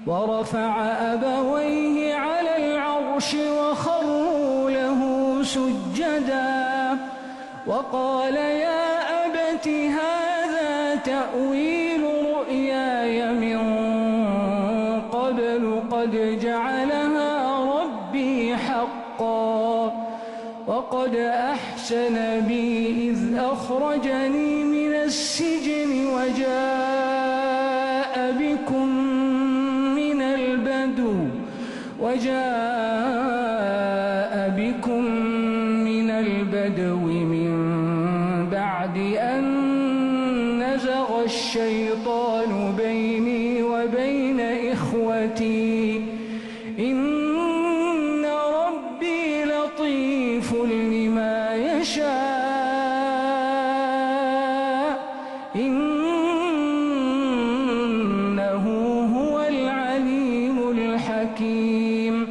ورفع أبويه على العرش وخروا له سجدا وقال يا أبت هذا تأويل رؤياي من قبل قد جعلها ربي حقا وقد أحسن بي إذ أخرجني من السجن وجاء بكم من البدو من بعد أن نزغ الشيطان بيني وبين إخوتي إن ربي لطيف لما يشاء إنه هو العليم الحكيم.